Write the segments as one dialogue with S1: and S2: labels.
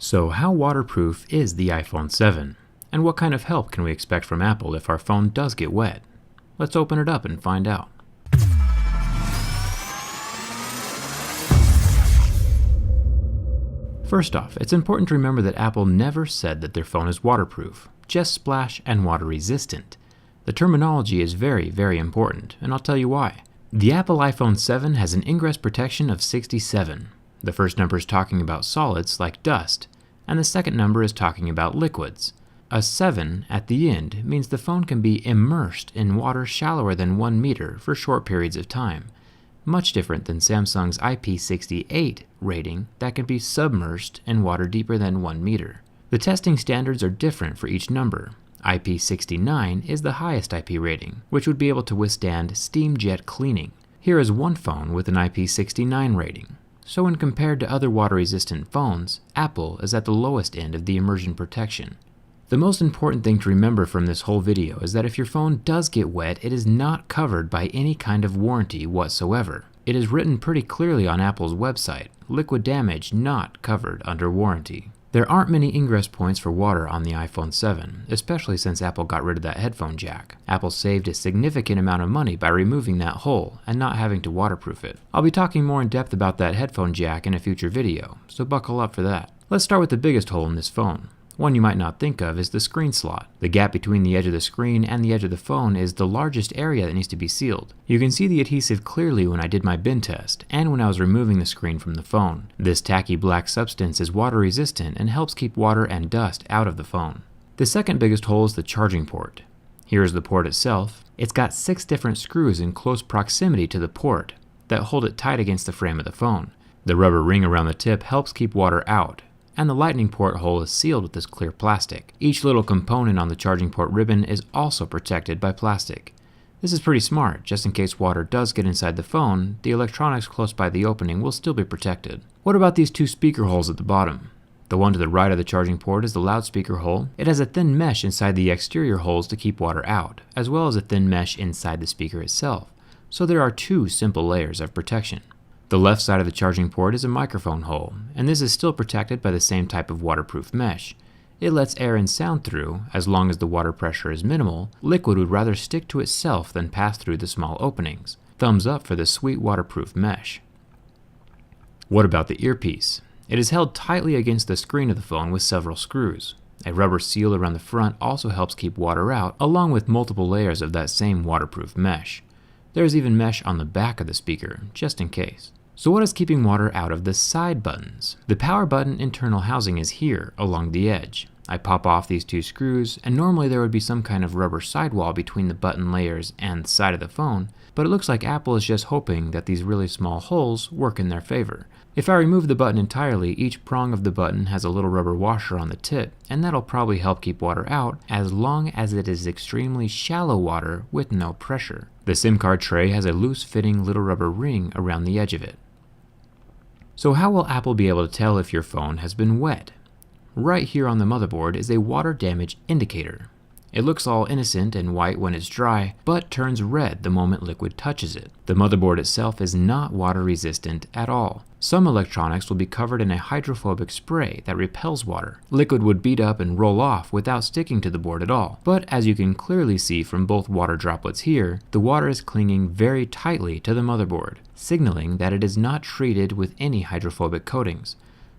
S1: So how waterproof is the iPhone 7? And what kind of help can we expect from Apple if our phone does get wet? Let's open it up and find out. First off, it's important to remember that Apple never said that their phone is waterproof, just splash and water resistant. The terminology is very, very important, and I'll tell you why. The Apple iPhone 7 has an ingress protection of 67. The first number is talking about solids like dust, and the second number is talking about liquids. A 7 at the end means the phone can be immersed in water shallower than 1 meter for short periods of time, much different than Samsung's IP68 rating that can be submersed in water deeper than 1 meter. The testing standards are different for each number. IP69 is the highest IP rating, which would be able to withstand steam jet cleaning. Here is one phone with an IP69 rating. So when compared to other water-resistant phones, Apple is at the lowest end of the immersion protection. The most important thing to remember from this whole video is that if your phone does get wet, it is not covered by any kind of warranty whatsoever. It is written pretty clearly on Apple's website, liquid damage not covered under warranty. There aren't many ingress points for water on the iPhone 7, especially since Apple got rid of that headphone jack. Apple saved a significant amount of money by removing that hole and not having to waterproof it. I'll be talking more in depth about that headphone jack in a future video, so buckle up for that. Let's start with the biggest hole in this phone. One you might not think of is the screen slot. The gap between the edge of the screen and the edge of the phone is the largest area that needs to be sealed. You can see the adhesive clearly when I did my bin test and when I was removing the screen from the phone. This tacky black substance is water resistant and helps keep water and dust out of the phone. The second biggest hole is the charging port. Here is the port itself. It's got 6 different screws in close proximity to the port that hold it tight against the frame of the phone. The rubber ring around the tip helps keep water out, and the lightning port hole is sealed with this clear plastic. Each little component on the charging port ribbon is also protected by plastic. This is pretty smart. Just in case water does get inside the phone, the electronics close by the opening will still be protected. What about these 2 speaker holes at the bottom? The one to the right of the charging port is the loudspeaker hole. It has a thin mesh inside the exterior holes to keep water out, as well as a thin mesh inside the speaker itself. So there are 2 simple layers of protection. The left side of the charging port is a microphone hole, and this is still protected by the same type of waterproof mesh. It lets air and sound through. As long as the water pressure is minimal, liquid would rather stick to itself than pass through the small openings. Thumbs up for the sweet waterproof mesh. What about the earpiece? It is held tightly against the screen of the phone with several screws. A rubber seal around the front also helps keep water out, along with multiple layers of that same waterproof mesh. There is even mesh on the back of the speaker, just in case. So what is keeping water out of the side buttons? The power button internal housing is here along the edge. I pop off these 2 screws, and normally there would be some kind of rubber sidewall between the button layers and the side of the phone, but it looks like Apple is just hoping that these really small holes work in their favor. If I remove the button entirely, each prong of the button has a little rubber washer on the tip, and that'll probably help keep water out as long as it is extremely shallow water with no pressure. The SIM card tray has a loose-fitting little rubber ring around the edge of it. So how will Apple be able to tell if your phone has been wet? Right here on the motherboard is a water damage indicator. It looks all innocent and white when it's dry, but turns red the moment liquid touches it. The motherboard itself is not water resistant at all. Some electronics will be covered in a hydrophobic spray that repels water. Liquid would bead up and roll off without sticking to the board at all. But as you can clearly see from both water droplets here, the water is clinging very tightly to the motherboard, signaling that it is not treated with any hydrophobic coatings.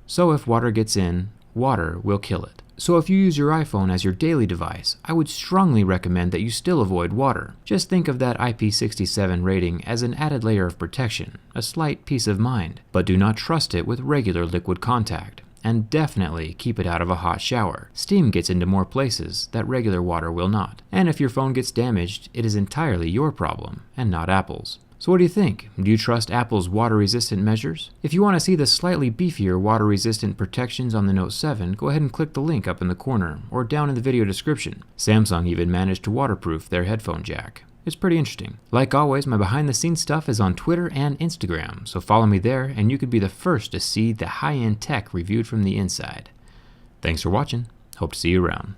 S1: So if water gets in, water will kill it. So if you use your iPhone as your daily device, I would strongly recommend that you still avoid water. Just think of that IP67 rating as an added layer of protection, a slight peace of mind, but do not trust it with regular liquid contact. And definitely keep it out of a hot shower. Steam gets into more places that regular water will not. And if your phone gets damaged, it is entirely your problem and not Apple's. So what do you think? Do you trust Apple's water-resistant measures? If you want to see the slightly beefier water-resistant protections on the Note 7, go ahead and click the link up in the corner or down in the video description. Samsung even managed to waterproof their headphone jack. It's pretty interesting. Like always, my behind-the-scenes stuff is on Twitter and Instagram, so follow me there and you could be the first to see the high-end tech reviewed from the inside. Thanks for watching. Hope to see you around.